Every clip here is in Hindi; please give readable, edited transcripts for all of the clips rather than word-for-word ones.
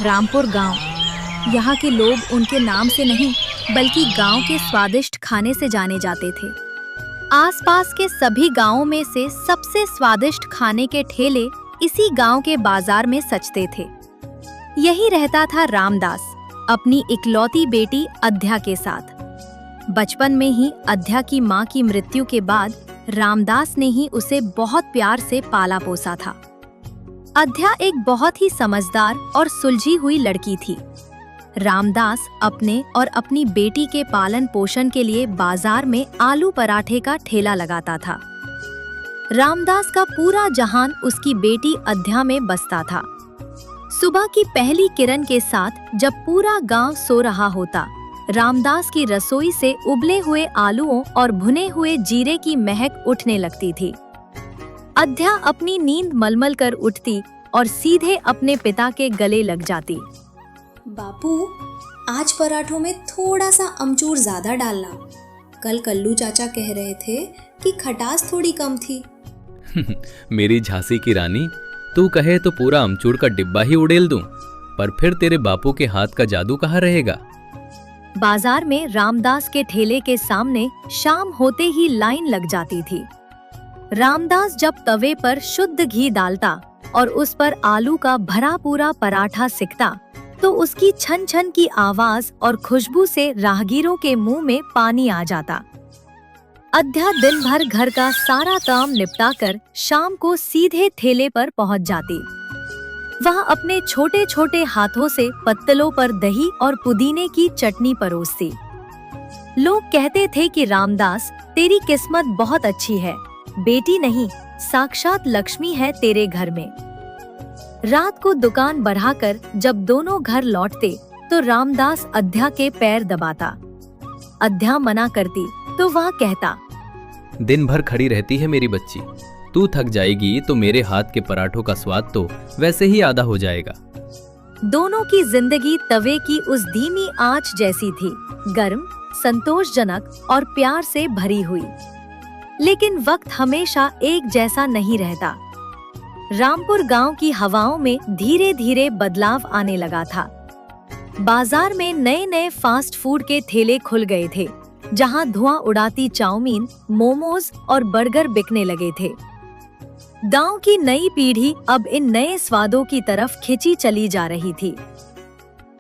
रामपुर गांव। यहाँ के लोग उनके नाम से नहीं बल्कि गांव के स्वादिष्ट खाने से जाने जाते थे। आसपास के सभी गांवों में से सबसे स्वादिष्ट खाने के ठेले इसी गांव के बाजार में सजते थे। यही रहता था रामदास अपनी इकलौती बेटी अध्या के साथ। बचपन में ही अध्या की मां की मृत्यु के बाद रामदास ने ही उसे बहुत प्यार से पाला पोसा था। अध्या एक बहुत ही समझदार और सुलझी हुई लड़की थी। रामदास अपने और अपनी बेटी के पालन पोषण के लिए बाजार में आलू पराठे का ठेला लगाता था। रामदास का पूरा जहान उसकी बेटी अध्या में बसता था। सुबह की पहली किरण के साथ जब पूरा गांव सो रहा होता, रामदास की रसोई से उबले हुए आलूओं और भुने हुए जीरे की महक उठने लगती थी। अध्या अपनी नींद मलमल कर उठती और सीधे अपने पिता के गले लग जाती। बापू, आज पराठों में थोड़ा सा अमचूर ज्यादा डालना। कल कल्लू चाचा कह रहे थे कि खटास थोड़ी कम थी। मेरी झांसी की रानी, तू कहे तो पूरा अमचूर का डिब्बा ही उड़ेल दूं, पर फिर तेरे बापू के हाथ का जादू कहाँ रहेगा। बाजार में रामदास के ठेले के सामने शाम होते ही लाइन लग जाती थी। रामदास जब तवे पर शुद्ध घी डालता और उस पर आलू का भरा पूरा पराठा सिकता तो उसकी छन छन की आवाज और खुशबू से राहगीरों के मुंह में पानी आ जाता। अध्या दिन भर घर का सारा काम निपटाकर शाम को सीधे ठेले पर पहुंच जाती। वह अपने छोटे छोटे हाथों से पत्तलों पर दही और पुदीने की चटनी परोसती। लोग कहते थे कि रामदास, तेरी किस्मत बहुत अच्छी है, बेटी नहीं साक्षात लक्ष्मी है तेरे घर में। रात को दुकान बढ़ाकर जब दोनों घर लौटते तो रामदास अध्या के पैर दबाता। अध्या मना करती तो वह कहता, दिन भर खड़ी रहती है मेरी बच्ची, तू थक जाएगी तो मेरे हाथ के पराठों का स्वाद तो वैसे ही आधा हो जाएगा। दोनों की जिंदगी तवे की उस धीमी आंच जैसी थी, गर्म, संतोषजनक और प्यार से भरी हुई। लेकिन वक्त हमेशा एक जैसा नहीं रहता। रामपुर गांव की हवाओं में धीरे धीरे बदलाव आने लगा था। बाजार में नए नए फास्ट फूड के ठेले खुल गए थे, जहां धुआं उड़ाती चाउमीन, मोमोज और बर्गर बिकने लगे थे। गांव की नई पीढ़ी अब इन नए स्वादों की तरफ खिंची चली जा रही थी।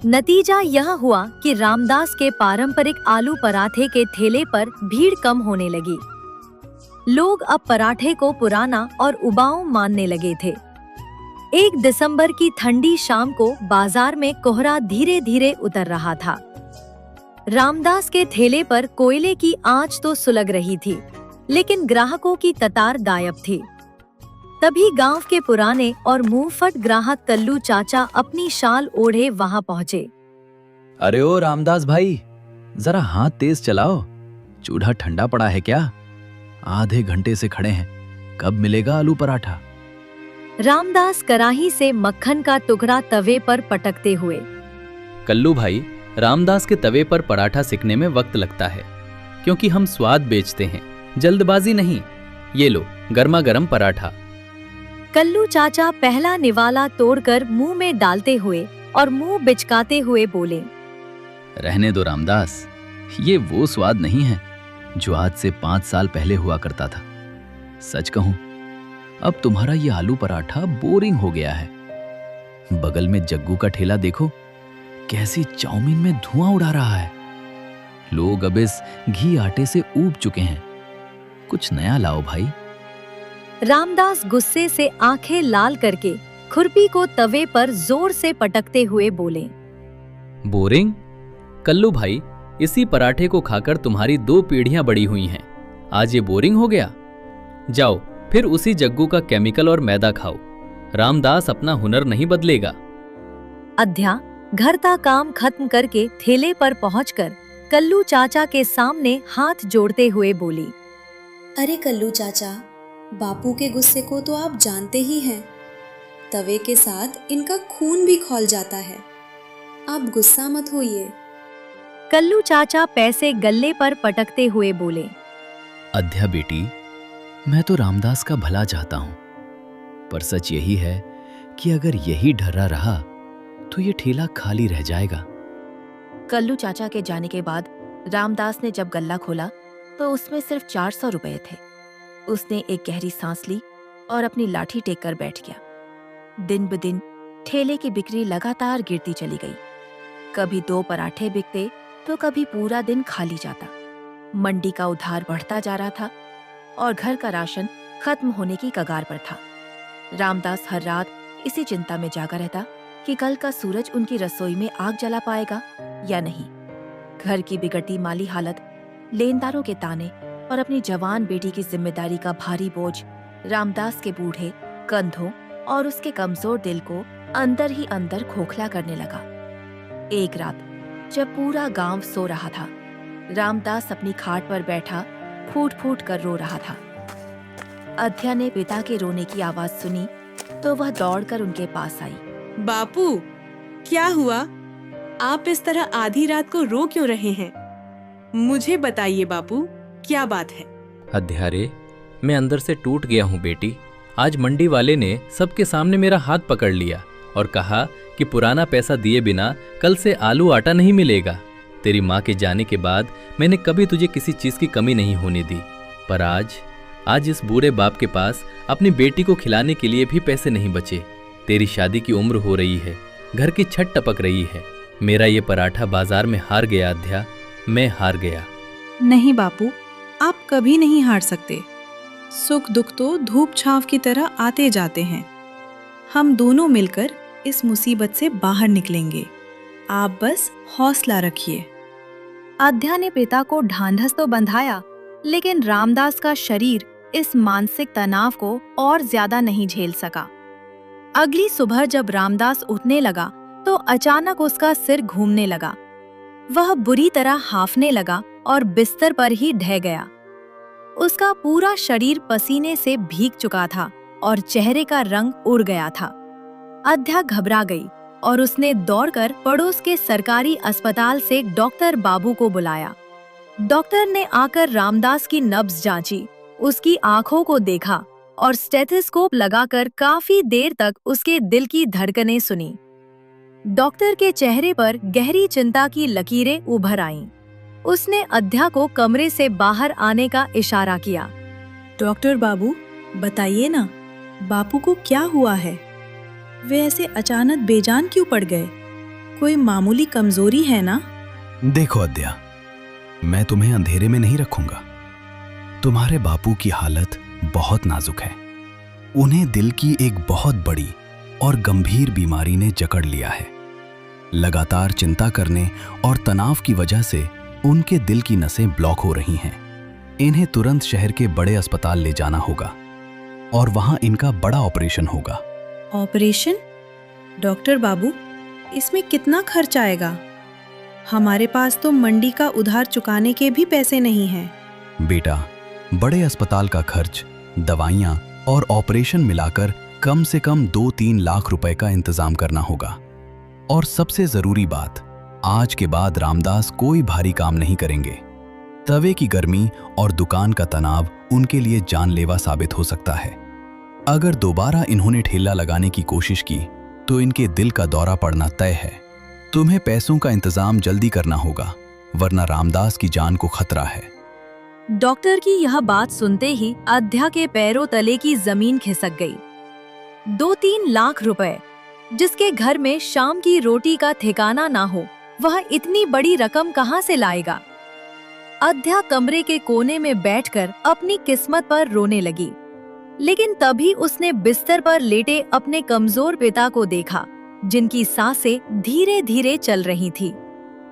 नतीजा यह हुआ कि रामदास के पारंपरिक आलू पराठे के ठेले पर भीड़ कम होने लगी। लोग अब पराठे को पुराना और उबाऊ मानने लगे थे। 1 दिसंबर की ठंडी शाम को बाजार में कोहरा धीरे धीरे उतर रहा था। रामदास के ठेले पर कोयले की आंच तो सुलग रही थी, लेकिन ग्राहकों की कतार गायब थी। तभी गांव के पुराने और मुंहफट ग्राहक कल्लू चाचा अपनी शाल ओढ़े वहां पहुंचे। अरे ओ रामदास भाई, जरा हाथ तेज चलाओ, चूल्हा ठंडा पड़ा है क्या? आधे घंटे से खड़े हैं, कब मिलेगा आलू पराठा? रामदास कराही से मक्खन का टुकड़ा तवे पर पटकते हुए, कल्लू भाई, रामदास के तवे पर पराठा सिकने में वक्त लगता है, क्योंकि हम स्वाद बेचते हैं, जल्दबाजी नहीं। ये लो गर्मा गर्म पराठा। कल्लू चाचा पहला निवाला तोड़कर मुंह में डालते हुए और मुंह बिचकाते हुए बोले, रहने दो रामदास, ये वो स्वाद नहीं है जो आज से 5 साल पहले हुआ करता था। सच कहूं, अब तुम्हारा ये आलू पराठा बोरिंग हो गया है। बगल में जग्गू का ठेला देखो, कैसी चाउमीन में धुआं उड़ा रहा है। लोग अब इस घी आटे से ऊब चुके हैं। कुछ नया लाओ भाई। रामदास गुस्से से आंखें लाल करके खुरपी को तवे पर जोर से पटकते हुए बोले, बोरिंग? कल्लू भाई, इसी पराठे को खाकर तुम्हारी 2 पीढ़ियां बड़ी हुई हैं, आज ये बोरिंग हो गया? जाओ फिर उसी जग्गू का केमिकल और मैदा खाओ। रामदास अपना हुनर नहीं बदलेगा। अध्या घर का काम खत्म करके ठेले पर पहुंचकर कल्लू चाचा के सामने हाथ जोड़ते हुए बोली, अरे कल्लू चाचा, बापू के गुस्से को तो आप जानते ही हैं। तवे के साथ इनका खून भी खौल जाता है। आप गुस्सा मत होइए। कल्लू चाचा पैसे गल्ले पर पटकते हुए बोले, अध्या बेटी, मैं तो रामदास का भला चाहता हूं, पर सच यही है कि अगर यही ढर्रा रहा तो ये ठेला खाली रह जाएगा। कल्लू चाचा के जाने के बाद रामदास ने जब गल्ला खोला तो उसमें सिर्फ 400 रुपए थे। उसने एक गहरी सांस ली और अपनी लाठी टेक कर बैठ गया। दिन ब दिन ठेले की बिक्री लगातार गिरती चली गई। कभी 2 पराठे बिकते तो कभी पूरा दिन खाली जाता। मंडी का उधार बढ़ता जा रहा था और घर का राशन खत्म होने की कगार पर था। रामदास हर रात इसी चिंता में जागा रहता कि कल का सूरज उनकी रसोई में आग जला पाएगा या नहीं। घर की बिगड़ती माली हालत, लेनदारों के ताने और अपनी जवान बेटी की जिम्मेदारी का भारी बोझ रामदास के बूढ़े कंधों और उसके कमजोर दिल को अंदर ही अंदर खोखला करने लगा। एक रात जब पूरा गांव सो रहा था, रामदास अपनी खाट पर बैठा फूट फूट कर रो रहा था। अध्या ने पिता के रोने की आवाज सुनी तो वह दौड़कर उनके पास आई। बापू, क्या हुआ? आप इस तरह आधी रात को रो क्यों रहे हैं? मुझे बताइए बापू, क्या बात है? अध्या रे, मैं अंदर से टूट गया हूँ बेटी। आज मंडी वाले ने सबके सामने मेरा हाथ पकड़ लिया और कहा कि पुराना पैसा दिए बिना कल से आलू आटा नहीं मिलेगा। तेरी माँ के जाने के बाद मैंने कभी तुझे किसी चीज की कमी नहीं होने दी, पर आज इस बूढ़े बाप के पास अपनी बेटी को खिलाने के लिए भी पैसे नहीं बचे। तेरी शादी की उम्र हो रही है, घर की छत टपक रही है। मेरा ये पराठा बाजार में हार गया अध्या, मैं हार गया। नहीं बापू, आप कभी नहीं हार सकते। सुख दुख तो धूप छांव की तरह आते जाते हैं। हम दोनों मिलकर इस मुसीबत से बाहर निकलेंगे। आप बस हौसला रखिए। अध्या ने पिता को ढांढस तो बंधाया, लेकिन रामदास का शरीर इस मानसिक तनाव को और ज्यादा नहीं झेल सका। अगली सुबह जब रामदास उठने लगा तो अचानक उसका सिर घूमने लगा। वह बुरी तरह हांफने लगा और बिस्तर पर ही ढह गया। उसका पूरा शरीर पसीने से भीग चुका था और चेहरे का रंग उड़ गया था। अध्या घबरा गई और उसने दौड़कर पड़ोस के सरकारी अस्पताल से डॉक्टर बाबू को बुलाया। डॉक्टर ने आकर रामदास की नब्ज जांची, उसकी आंखों को देखा और स्टेथोस्कोप लगाकर काफी देर तक उसके दिल की धड़कनें सुनी। डॉक्टर के चेहरे पर गहरी चिंता की लकीरें उभर आईं। उसने अध्या को कमरे से बाहर आने का इशारा किया। डॉक्टर बाबू, बताइए ना, बापू को क्या हुआ है? वे ऐसे अचानक बेजान क्यों पड़ गए? कोई मामूली कमजोरी है ना? देखो अद्या, मैं तुम्हें अंधेरे में नहीं रखूंगा। तुम्हारे बापू की हालत बहुत नाजुक है। उन्हें दिल की एक बहुत बड़ी और गंभीर बीमारी ने जकड़ लिया है। लगातार चिंता करने और तनाव की वजह से उनके दिल की नसें ब्लॉक हो रही हैं। इन्हें तुरंत शहर के बड़े अस्पताल ले जाना होगा और वहां इनका बड़ा ऑपरेशन होगा। ऑपरेशन? डॉक्टर बाबू, इसमें कितना खर्च आएगा? हमारे पास तो मंडी का उधार चुकाने के भी पैसे नहीं हैं। बेटा, बड़े अस्पताल का खर्च, दवाइयां और ऑपरेशन मिलाकर कम से कम 2-3 लाख रुपए का इंतजाम करना होगा। और सबसे जरूरी बात, आज के बाद रामदास कोई भारी काम नहीं करेंगे। तवे की गर्मी और दुकान का तनाव उनके लिए जानलेवा साबित हो सकता है। अगर दोबारा इन्होंने ठेला लगाने की कोशिश की तो इनके दिल का दौरा पड़ना तय है। तुम्हें पैसों का इंतजाम जल्दी करना होगा, वरना रामदास की जान को खतरा है। डॉक्टर की यह बात सुनते ही अध्या के पैरों तले की जमीन खिसक गई। 2-3 लाख रुपए, जिसके घर में शाम की रोटी का ठिकाना ना हो, वह इतनी बड़ी रकम कहां से लाएगा? अध्या कमरे के कोने में बैठकर अपनी किस्मत पर रोने लगी। लेकिन तभी उसने बिस्तर पर लेटे अपने कमजोर पिता को देखा, जिनकी सांसें धीरे धीरे चल रही थी।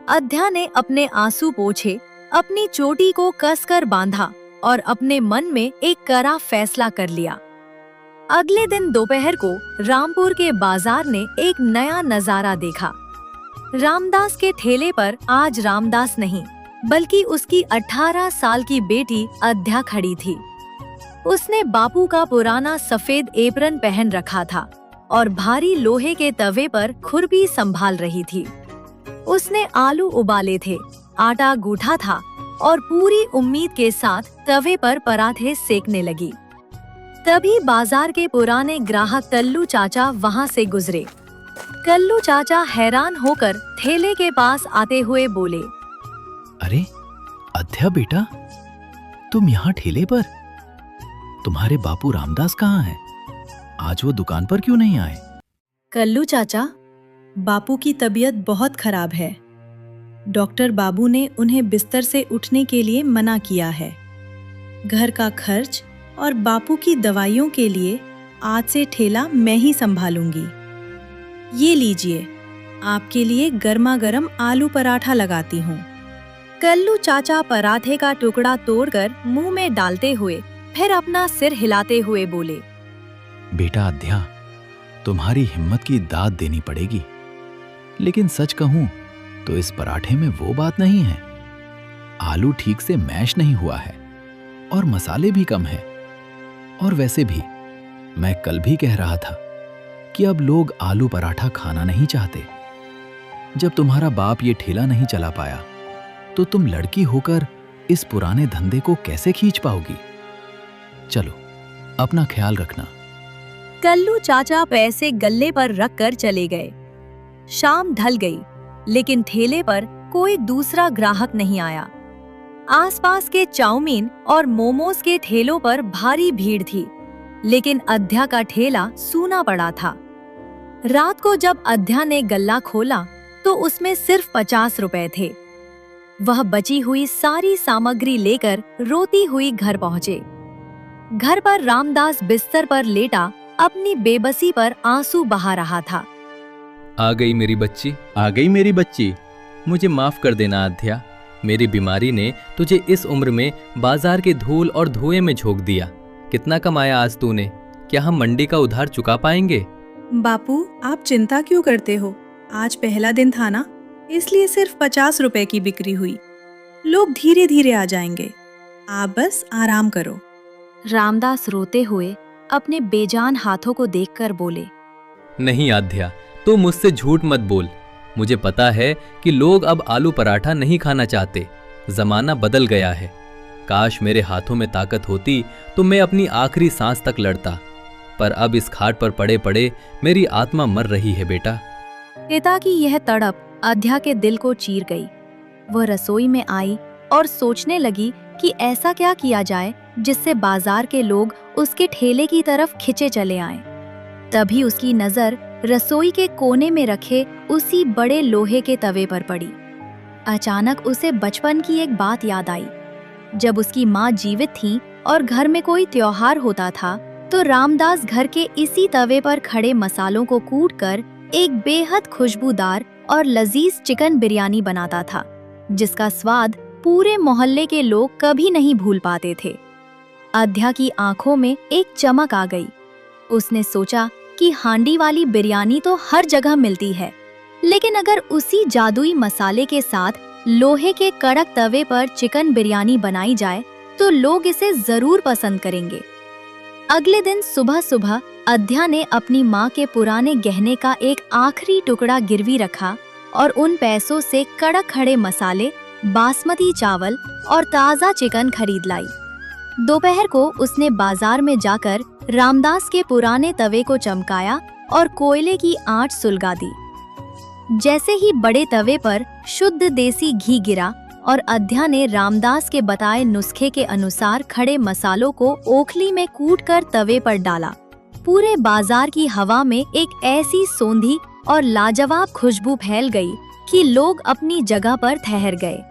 अध्या ने अपने आंसू पोंछे, अपनी चोटी को कसकर बांधा और अपने मन में एक कड़ा फैसला कर लिया। अगले दिन दोपहर को रामपुर के बाजार ने एक नया नजारा देखा। रामदास के ठेले पर आज रामदास नहीं, बल्कि उसकी 18 साल की बेटी अध्या खड़ी थी। उसने बापू का पुराना सफेद एप्रन पहन रखा था और भारी लोहे के तवे पर खुरपी संभाल रही थी। उसने आलू उबाले थे, आटा गूंथा था और पूरी उम्मीद के साथ तवे पर पराठे सेकने लगी। तभी बाजार के पुराने ग्राहक कल्लू चाचा वहां से गुजरे। कल्लू चाचा हैरान होकर ठेले के पास आते हुए बोले, अरे अध्या बेटा, तुम यहाँ ठेले पर? तुम्हारे बापू रामदास कहाँ हैं? आज वो दुकान पर क्यों नहीं आए? कल्लू चाचा, बापू की तबीयत बहुत खराब है। डॉक्टर बाबू ने उन्हें बिस्तर से उठने के लिए मना किया है। घर का खर्च और बापू की दवाइयों के लिए आज से ठेला मैं ही संभालूंगी। ये लीजिए, आपके लिए गर्मा गर्म आलू पराठा लगाती हूँ। कल्लू चाचा पराठे का टुकड़ा तोड़कर मुंह में डालते हुए फिर अपना सिर हिलाते हुए बोले, बेटा अध्या, तुम्हारी हिम्मत की दाद देनी पड़ेगी। लेकिन सच कहूं तो इस पराठे में वो बात नहीं है। आलू ठीक से मैश नहीं हुआ है और मसाले भी कम हैं। और वैसे भी मैं कल भी कह रहा था कि अब लोग आलू पराठा खाना नहीं चाहते। जब तुम्हारा बाप ये ठेला नहीं चला पाया तो तुम लड़की होकर इस पुराने धंधे को कैसे खींच पाओगी? चलो, अपना ख्याल रखना। कल्लू चाचा पैसे गल्ले पर रखकर चले गए। शाम ढल गई, लेकिन ठेले पर कोई दूसरा ग्राहक नहीं आया। आसपास के चाउमीन और मोमोज के ठेलों पर भारी भीड़ थी, लेकिन अध्या का ठेला सूना पड़ा था। रात को जब अध्या ने गल्ला खोला तो उसमें सिर्फ 50 रुपए थे। वह बची हुई सारी सामग्री लेकर रोती हुई घर पहुंचे। घर पर रामदास बिस्तर पर लेटा अपनी बेबसी पर आंसू बहा रहा था। आ गई मेरी बच्ची, आ गई मेरी बच्ची। मुझे माफ कर देना अध्या, मेरी बीमारी ने तुझे इस उम्र में बाजार के धूल और धुएं में झोंक दिया। कितना कमाया आज तूने? क्या हम मंडी का उधार चुका पाएंगे? बापू, आप चिंता क्यों करते हो? आज पहला दिन था ना, इसलिए सिर्फ 50 रुपए की बिक्री हुई। लोग धीरे धीरे आ जाएंगे, आप बस आराम करो। रामदास रोते हुए अपने बेजान हाथों को देखकर बोले, नहीं आध्या, तू मुझसे झूठ मत बोल। मुझे पता है कि लोग अब आलू पराठा नहीं खाना चाहते। जमाना बदल गया है। काश मेरे हाथों में ताकत होती तो मैं अपनी आखिरी सांस तक लड़ता, पर अब इस खाट पर पड़े पड़े मेरी आत्मा मर रही है बेटा। पिता की यह तड़प अध्या के दिल को चीर गई। वह रसोई में आई और सोचने लगी कि ऐसा क्या किया जाए जिससे बाजार के लोग उसके ठेले की तरफ खिंचे चले आएं। तभी उसकी नजर रसोई के कोने में रखे उसी बड़े लोहे के तवे पर पड़ी। अचानक उसे बचपन की एक बात याद आई। जब उसकी माँ जीवित थी और घर में कोई त्योहार होता था तो रामदास घर के इसी तवे पर खड़े मसालों को कूटकर एक बेहद खुशबूदार और लजीज चिकन बिरयानी बनाता था, जिसका स्वाद पूरे मोहल्ले के लोग कभी नहीं भूल पाते थे। अध्या की आंखों में एक चमक आ गई। उसने सोचा कि हांडी वाली बिरयानी तो हर जगह मिलती है, लेकिन अगर उसी जादुई मसाले के साथ लोहे के कड़क तवे पर चिकन बिरयानी बनाई जाए तो लोग इसे जरूर पसंद करेंगे। अगले दिन सुबह सुबह अध्या ने अपनी माँ के पुराने गहने का एक आखिरी टुकड़ा गिरवी रखा और उन पैसों से कड़क खड़े मसाले, बासमती चावल और ताज़ा चिकन खरीद लाई। दोपहर को उसने बाजार में जाकर रामदास के पुराने तवे को चमकाया और कोयले की आंच सुलगा दी। जैसे ही बड़े तवे पर शुद्ध देसी घी गिरा और अध्या ने रामदास के बताए नुस्खे के अनुसार खड़े मसालों को ओखली में कूटकर तवे पर डाला, पूरे बाजार की हवा में एक ऐसी सौंधी और लाजवाब खुशबू फैल गई कि लोग अपनी जगह पर ठहर गए।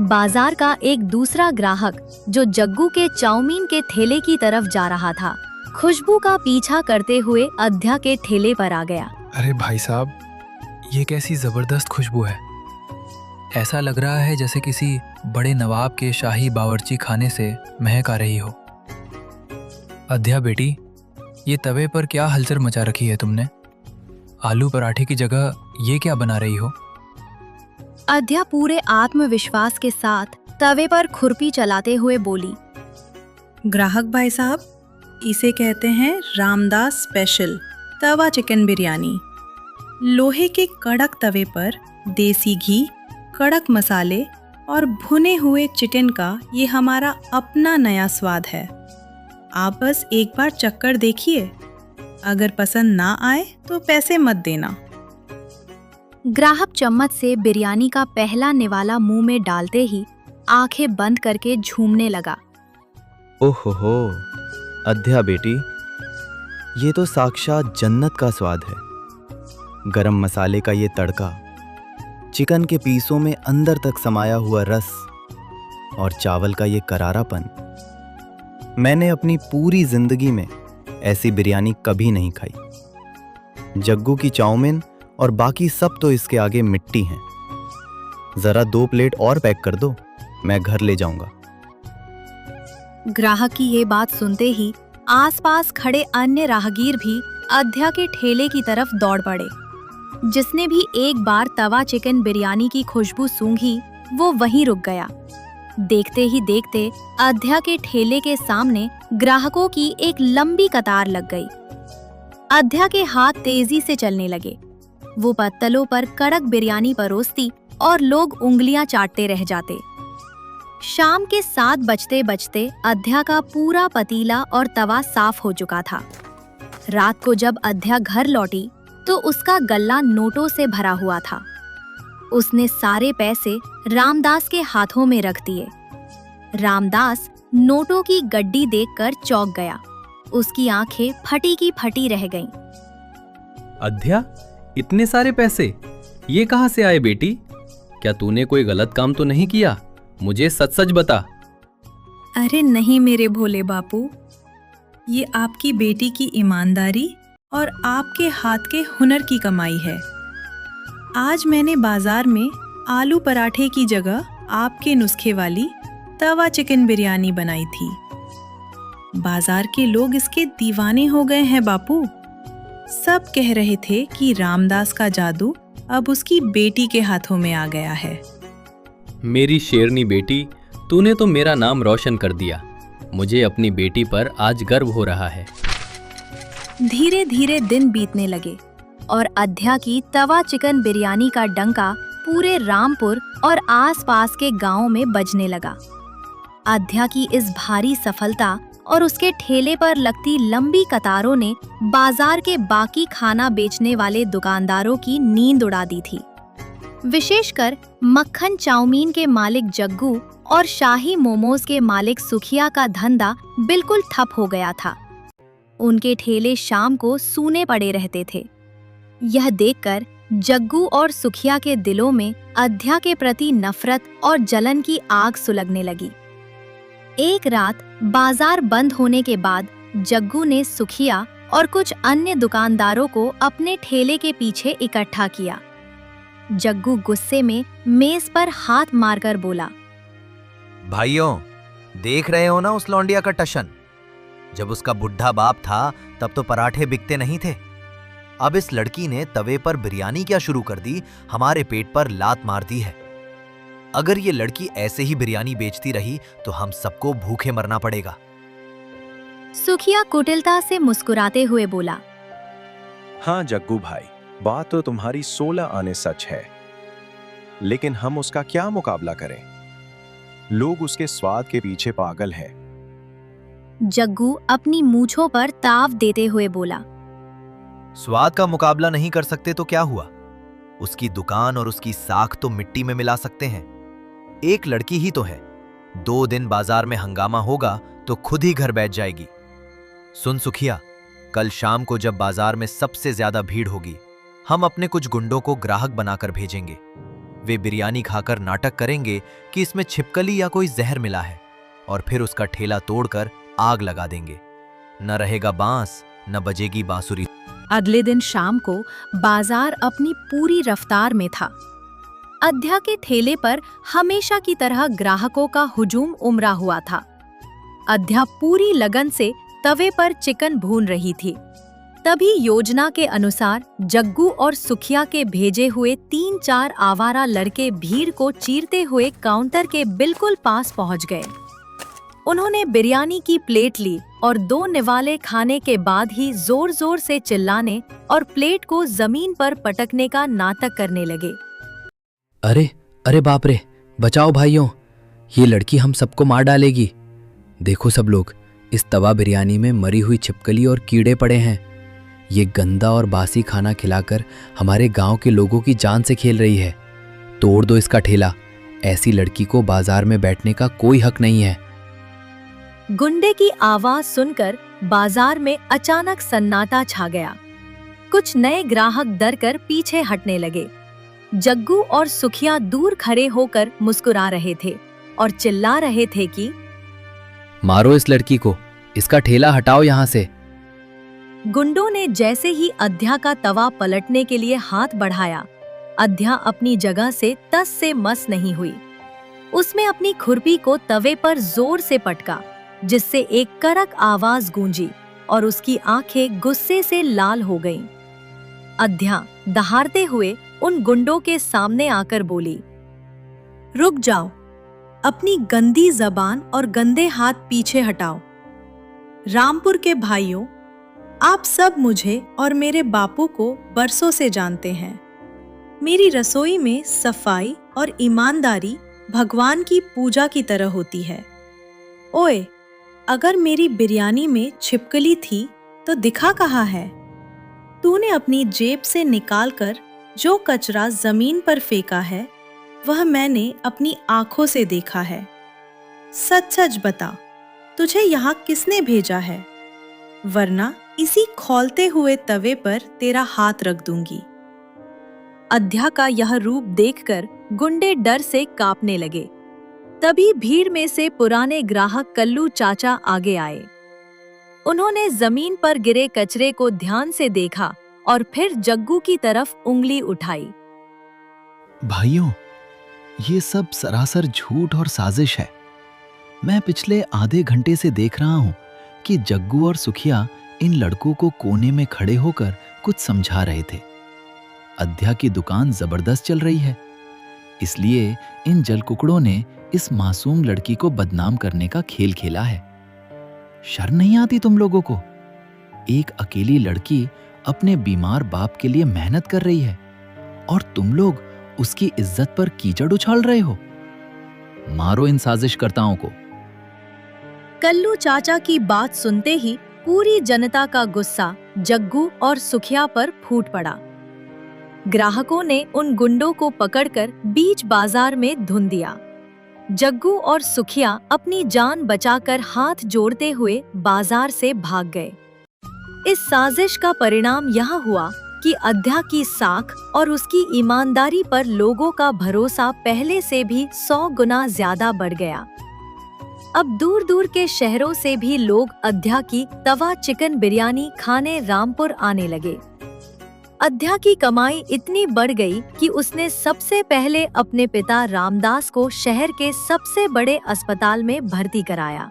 बाजार का एक दूसरा ग्राहक जो जग्गू के चाउमीन के ठेले की तरफ जा रहा था, खुशबू का पीछा करते हुए अध्या के ठेले पर आ गया। अरे भाई साहब, ये कैसी जबरदस्त खुशबू है। ऐसा लग रहा है जैसे किसी बड़े नवाब के शाही बावर्ची खाने से महक आ रही हो। अध्या बेटी, ये तवे पर क्या हलचल मचा रखी है तुमने? आलू पराठे की जगह ये क्या बना रही हो? अध्या पूरे आत्मविश्वास के साथ तवे पर खुरपी चलाते हुए बोली, ग्राहक भाई साहब, इसे कहते हैं रामदास स्पेशल तवा चिकन बिरयानी। लोहे के कड़क तवे पर देसी घी, कड़क मसाले और भुने हुए चिकन का ये हमारा अपना नया स्वाद है। आप बस एक बार चक्कर देखिए। अगर पसंद ना आए तो पैसे मत देना। ग्राहक चम्मच से बिरयानी का पहला निवाला मुंह में डालते ही आंखें बंद करके झूमने लगा। ओहो, अध्या बेटी, ये तो साक्षात जन्नत का स्वाद है। गरम मसाले का ये तड़का, चिकन के पीसों में अंदर तक समाया हुआ रस और चावल का ये करारापन। मैंने अपनी पूरी जिंदगी में ऐसी बिरयानी कभी नहीं खाई। जग्गू की चाउमीन और बाकी सब तो इसके आगे मिट्टी हैं। जरा 2 प्लेट और पैक कर दो, मैं घर ले जाऊंगा। ग्राहक की ये बात सुनते ही आसपास खड़े अन्य राहगीर भी अध्या के ठेले की तरफ दौड़ पड़े। जिसने भी एक बार तवा चिकन बिरयानी की खुशबू सूंघी वो वहीं रुक गया। देखते ही देखते अध्या के ठेले के सामने ग्राहकों की एक लंबी कतार लग गई। अध्या के हाथ तेजी से चलने लगे। वो पत्तलों पर कड़क बिरयानी परोसती और लोग उंगलियां चाटते रह जाते। शाम के 7 बजते बजते अध्या का पूरा पतीला और तवा साफ हो चुका था। रात को जब अध्या घर लौटी तो उसका गल्ला नोटों से भरा हुआ था। उसने सारे पैसे रामदास के हाथों में रख दिए। रामदास नोटों की गड्डी देखकर चौंक गया। उसकी आंखें फटी की फटी रह गईं। अध्या, इतने सारे पैसे ये कहाँ से आए बेटी? क्या तूने कोई गलत काम तो नहीं किया? मुझे सच सच बता। अरे नहीं मेरे भोले बापू, ये आपकी बेटी की ईमानदारी और आपके हाथ के हुनर की कमाई है। आज मैंने बाजार में आलू पराठे की जगह आपके नुस्खे वाली तवा चिकन बिरयानी बनाई थी। बाजार के लोग इसके दीवाने हो गए हैं बापू। सब कह रहे थे कि रामदास का जादू अब उसकी बेटी के हाथों में आ गया है। मेरी शेरनी बेटी, तूने तो मेरा नाम रोशन कर दिया। मुझे अपनी बेटी पर आज गर्व हो रहा है। धीरे धीरे दिन बीतने लगे और अध्या की तवा चिकन बिरयानी का डंका पूरे रामपुर और आसपास के गांवों में बजने लगा। अध्या की इस भारी सफलता और उसके ठेले पर लगती लंबी कतारों ने बाजार के बाकी खाना बेचने वाले दुकानदारों की नींद उड़ा दी थी। विशेषकर मक्खन चाउमीन के मालिक जग्गू और शाही मोमोज के मालिक सुखिया का धंधा बिल्कुल ठप हो गया था। उनके ठेले शाम को सूने पड़े रहते थे। यह देखकर जग्गू और सुखिया के दिलों में अध्या के प्रति नफरत और जलन की आग सुलगने लगी। एक रात बाजार बंद होने के बाद जग्गू ने सुखिया और कुछ अन्य दुकानदारों को अपने ठेले के पीछे इकट्ठा किया। जग्गू गुस्से में मेज पर हाथ मारकर बोला, भाइयों, देख रहे हो ना उस लौंडिया का टशन? जब उसका बुढ़ा बाप था तब तो पराठे बिकते नहीं थे। अब इस लड़की ने तवे पर बिरयानी क्या शुरू कर दी, हमारे पेट पर लात मार दी है। अगर ये लड़की ऐसे ही बिरयानी बेचती रही तो हम सबको भूखे मरना पड़ेगा। सुखिया कुटिलता से मुस्कुराते हुए बोला, हाँ जग्गू भाई, बात तो तुम्हारी 16 आने सच है, लेकिन हम उसका क्या मुकाबला करें? लोग उसके स्वाद के पीछे पागल हैं। जग्गू अपनी मूंछों पर ताव देते हुए बोला, स्वाद का मुकाबला नहीं कर सकते तो क्या हुआ? उसकी दुकान और उसकी साख तो मिट्टी में मिला सकते हैं। एक लड़की ही तो है। 2 दिन बाजार में हंगामा होगा तो खुद ही घर बैठ जाएगी। सुन सुखिया, कल शाम को जब बाजार में सबसे ज्यादा भीड़ होगी, हम अपने कुछ गुंडों को ग्राहक बनाकर भेजेंगे। वे बिरयानी खाकर नाटक करेंगे कि इसमें छिपकली या कोई जहर मिला है और फिर उसका ठेला तोड़कर आग लगा देंगे। न रहेगा बांस, न बजेगी बांसुरी। अगले दिन शाम को बाजार अपनी पूरी रफ्तार में था। अध्या के ठेले पर हमेशा की तरह ग्राहकों का हुजूम उमड़ा हुआ था। अध्या पूरी लगन से तवे पर चिकन भून रही थी। तभी योजना के अनुसार जग्गू और सुखिया के भेजे हुए 3-4 आवारा लड़के भीड़ को चीरते हुए काउंटर के बिल्कुल पास पहुंच गए। उन्होंने बिरयानी की प्लेट ली और 2 निवाले खाने के बाद ही जोर जोर से चिल्लाने और प्लेट को जमीन पर पटकने का नाटक करने लगे। अरे अरे बाप रे, बचाओ भाइयों, ये लड़की हम सबको मार डालेगी। देखो सब लोग, इस तवा बिरयानी में मरी हुई छिपकली और कीड़े पड़े हैं। ये गंदा और बासी खाना खिलाकर हमारे गांव के लोगों की जान से खेल रही है। तोड़ दो इसका ठेला। ऐसी लड़की को बाजार में बैठने का कोई हक नहीं है। गुंडे की आवाज सुनकर बाजार में अचानक सन्नाटा छा गया। कुछ नए ग्राहक डर कर पीछे हटने लगे। जग्गू और सुखिया दूर खड़े होकर मुस्कुरा रहे थे और चिल्ला रहे थे कि मारो इस लड़की को, इसका ठेला हटाओ यहाँ से। गुंडों ने जैसे ही अध्या का तवा पलटने के लिए हाथ बढ़ाया, अध्या अपनी जगह से तस से मस नहीं हुई। उसने अपनी खुरपी को तवे पर जोर से पटका, जिससे एक कड़क आवाज गूंजी और उसकी आंखें गुस्से से लाल हो गईं। अध्या दहाड़ते हुए उन गुंडों के सामने आकर बोली, रुक जाओ, अपनी गंदी जबान और गंदे हाथ पीछे हटाओ। रामपुर के भाइयों, आप सब मुझे और मेरे बापू को बरसों से जानते हैं। मेरी रसोई में सफाई और ईमानदारी भगवान की पूजा की तरह होती है। ओए, अगर मेरी बिरयानी में छिपकली थी तो दिखा कहाँ है? तूने अपनी जेब से निकालकर जो कचरा जमीन पर फेंका है, वह मैंने अपनी आंखों से देखा है। सच सच बता, तुझे यहाँ किसने भेजा है? वरना इसी खौलते हुए तवे पर तेरा हाथ रख दूंगी। अध्या का यह रूप देखकर गुंडे डर से कांपने लगे। तभी भीड़ में से पुराने ग्राहक कल्लू चाचा आगे आए। उन्होंने जमीन पर गिरे कचरे को ध्यान से देखा और फिर जग्गू की तरफ उंगली उठाई। भाइयों, ये सब सरासर झूठ और साजिश है। मैं पिछले आधे घंटे से देख रहा हूं कि जग्गू और सुखिया इन लड़कों को कोने में खड़े होकर कुछ समझा रहे थे। अध्या की दुकान जबरदस्त चल रही है, इसलिए इन जलकुकड़ों ने इस मासूम लड़की को बदनाम करने का खेल खेला है। शर्म नहीं आती तुम लोगों को? एक अकेली लड़की अपने बीमार बाप के लिए मेहनत कर रही है और तुम लोग उसकी इज्जत पर कीचड़ उछाल रहे हो। मारो इन साजिशकर्ताओं को। कल्लू चाचा की बात सुनते ही पूरी जनता का गुस्सा जग्गू और सुखिया पर फूट पड़ा। ग्राहकों ने उन गुंडों को पकड़कर बीच बाजार में धुन दिया। जग्गू और सुखिया अपनी जान बचाकर हाथ जोड़ते हुए बाजार से भाग गए। इस साजिश का परिणाम यह हुआ कि अध्या की साख और उसकी ईमानदारी पर लोगों का भरोसा पहले से भी 100 गुना ज्यादा बढ़ गया। अब दूर दूर के शहरों से भी लोग अध्या की तवा चिकन बिरयानी खाने रामपुर आने लगे। अध्या की कमाई इतनी बढ़ गई कि उसने सबसे पहले अपने पिता रामदास को शहर के सबसे बड़े अस्पताल में भर्ती कराया।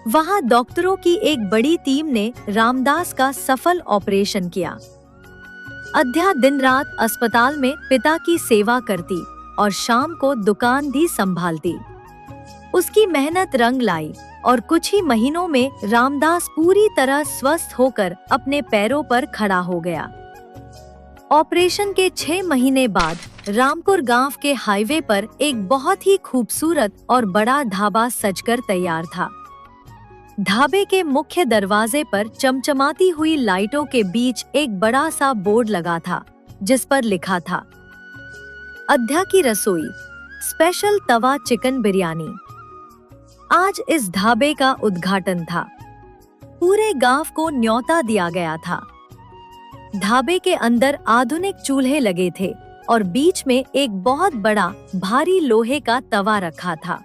वहां डॉक्टरों की एक बड़ी टीम ने रामदास का सफल ऑपरेशन किया। अध्या दिन रात अस्पताल में पिता की सेवा करती और शाम को दुकान भी संभालती। उसकी मेहनत रंग लाई और कुछ ही महीनों में रामदास पूरी तरह स्वस्थ होकर अपने पैरों पर खड़ा हो गया। ऑपरेशन के 6 महीने बाद रामपुर गांव के हाईवे पर एक बहुत ही खूबसूरत और बड़ा ढाबा सजकर तैयार था। ढाबे के मुख्य दरवाजे पर चमचमाती हुई लाइटों के बीच एक बड़ा सा बोर्ड लगा था, जिस पर लिखा था, अध्या की रसोई, स्पेशल तवा चिकन बिरयानी। आज इस ढाबे का उद्घाटन था। पूरे गांव को न्योता दिया गया था। ढाबे के अंदर आधुनिक चूल्हे लगे थे और बीच में एक बहुत बड़ा भारी लोहे का तवा रखा था।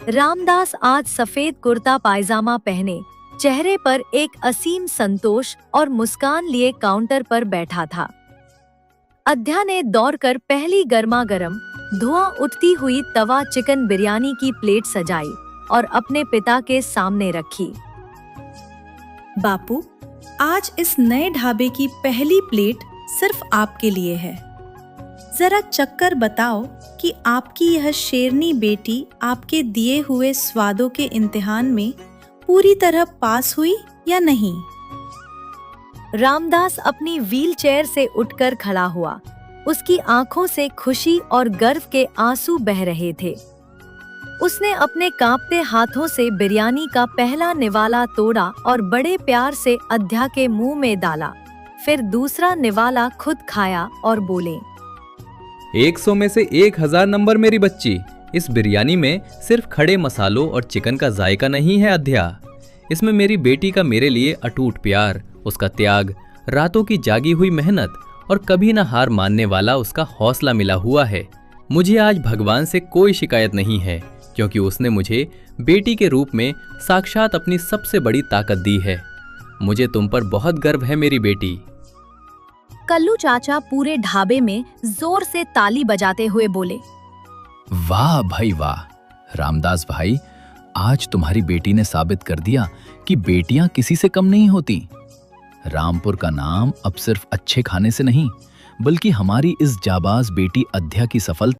रामदास आज सफेद कुर्ता पायजामा पहने, चेहरे पर एक असीम संतोष और मुस्कान लिए काउंटर पर बैठा था। अध्या ने दौड़कर पहली गर्मा गर्म धुआं उठती हुई तवा चिकन बिरयानी की प्लेट सजाई और अपने पिता के सामने रखी। बापू, आज इस नए ढाबे की पहली प्लेट सिर्फ आपके लिए है। जरा चक्कर बताओ कि आपकी यह शेरनी बेटी आपके दिए हुए स्वादों के इम्तिहान में पूरी तरह पास हुई या नहीं। रामदास अपनी व्हीलचेयर से उठकर खड़ा हुआ। उसकी आंखों से खुशी और गर्व के आंसू बह रहे थे। उसने अपने कांपते हाथों से बिरयानी का पहला निवाला तोड़ा और बड़े प्यार से अध्या के मुंह में डाला। फिर दूसरा निवाला खुद खाया और बोले, 100 में से 1000 नंबर मेरी बच्ची। इस बिरयानी में सिर्फ खड़े मसालों और चिकन का जायका नहीं है अध्या, इसमें मेरी बेटी का मेरे लिए अटूट प्यार, उसका त्याग, रातों की जागी हुई मेहनत और कभी न हार मानने वाला उसका हौसला मिला हुआ है। मुझे आज भगवान से कोई शिकायत नहीं है, क्योंकि उसने मुझे बेटी के रूप में साक्षात अपनी सबसे बड़ी ताकत दी है। मुझे तुम पर बहुत गर्व है मेरी बेटी। कल्लू चाचा पूरे ढाबे में जोर से ताली बजाते हुए बोले, वाह भाई वाह, रामदास भाई, आज तुम्हारी बेटी ने साबित कर दिया कि बेटियां किसी से कम नहीं होती। रामपुर का नाम अब सिर्फ अच्छे खाने से नहीं, बल्कि हमारी इस जाबाज बेटी अध्या की सफलता